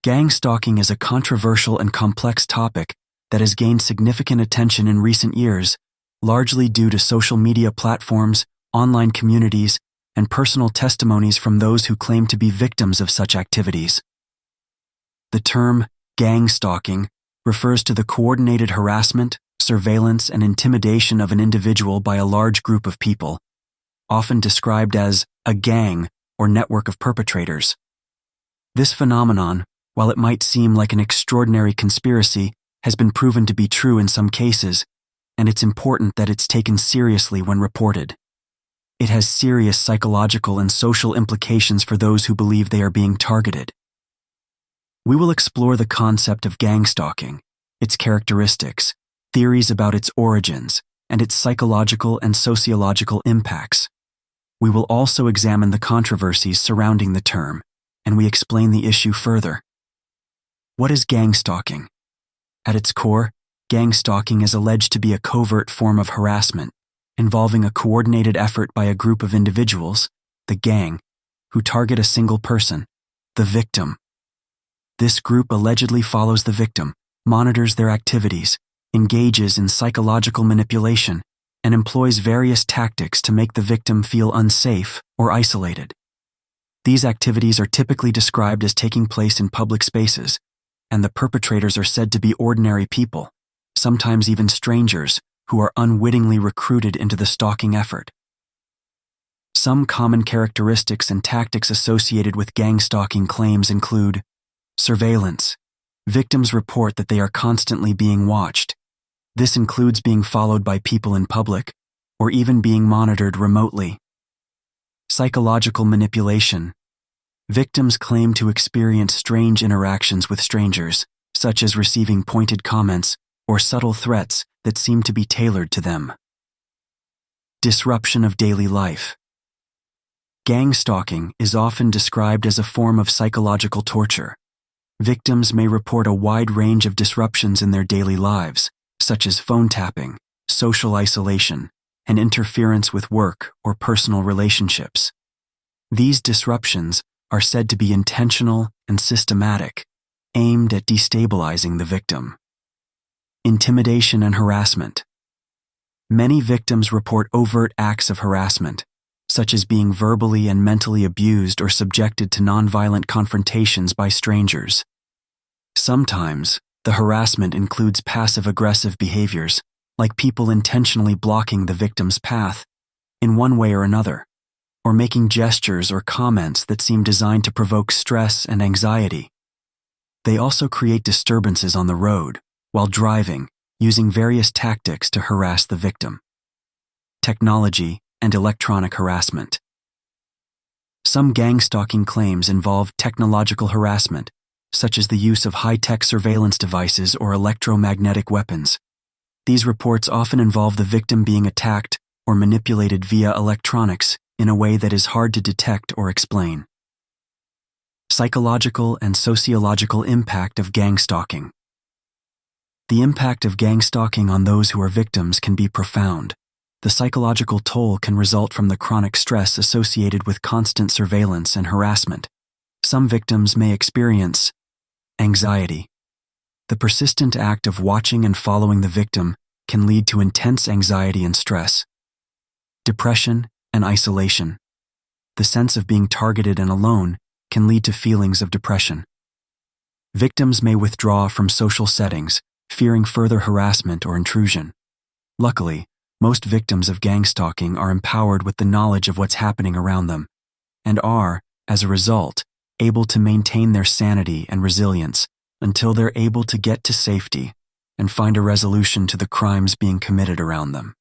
Gang stalking is a controversial and complex topic that has gained significant attention in recent years, largely due to social media platforms, online communities, and personal testimonies from those who claim to be victims of such activities. The term gang stalking refers to the coordinated harassment, surveillance, and intimidation of an individual by a large group of people, often described as a gang or network of perpetrators. This phenomenon, while it might seem like an extraordinary conspiracy, has been proven to be true in some cases, and it's important that it's taken seriously when reported. It has serious psychological and social implications for those who believe they are being targeted. We will explore the concept of gang stalking, its characteristics, theories about its origins, and its psychological and sociological impacts. We will also examine the controversies surrounding the term, and we explain the issue further. What is gang stalking? At its core, gang stalking is alleged to be a covert form of harassment, involving a coordinated effort by a group of individuals, the gang, who target a single person, the victim. This group allegedly follows the victim, monitors their activities, engages in psychological manipulation, and employs various tactics to make the victim feel unsafe or isolated. These activities are typically described as taking place in public spaces, and the perpetrators are said to be ordinary people, sometimes even strangers, who are unwittingly recruited into the stalking effort. Some common characteristics and tactics associated with gang stalking claims include surveillance. Victims report that they are constantly being watched. This includes being followed by people in public, or even being monitored remotely. Psychological manipulation. Victims claim to experience strange interactions with strangers, such as receiving pointed comments or subtle threats that seem to be tailored to them. Disruption of daily life. Gang stalking is often described as a form of psychological torture. Victims may report a wide range of disruptions in their daily lives, such as phone tapping, social isolation, and interference with work or personal relationships. These disruptions are said to be intentional and systematic, aimed at destabilizing the victim. Intimidation and harassment. Many victims report overt acts of harassment, such as being verbally and mentally abused or subjected to nonviolent confrontations by strangers. Sometimes, the harassment includes passive-aggressive behaviors, like people intentionally blocking the victim's path, in one way or another, or making gestures or comments that seem designed to provoke stress and anxiety. They also create disturbances on the road, while driving, using various tactics to harass the victim. Technology and electronic harassment. Some gang stalking claims involve technological harassment, such as the use of high-tech surveillance devices or electromagnetic weapons. These reports often involve the victim being attacked or manipulated via electronics in a way that is hard to detect or explain. Psychological and sociological impact of gang stalking. The impact of gang stalking on those who are victims can be profound. The psychological toll can result from the chronic stress associated with constant surveillance and harassment. Some victims may experience anxiety. The persistent act of watching and following the victim can lead to intense anxiety and stress. Depression and isolation. The sense of being targeted and alone can lead to feelings of depression. Victims may withdraw from social settings, fearing further harassment or intrusion. Luckily, most victims of gang stalking are empowered with the knowledge of what's happening around them, and are, as a result, able to maintain their sanity and resilience until they're able to get to safety and find a resolution to the crimes being committed around them.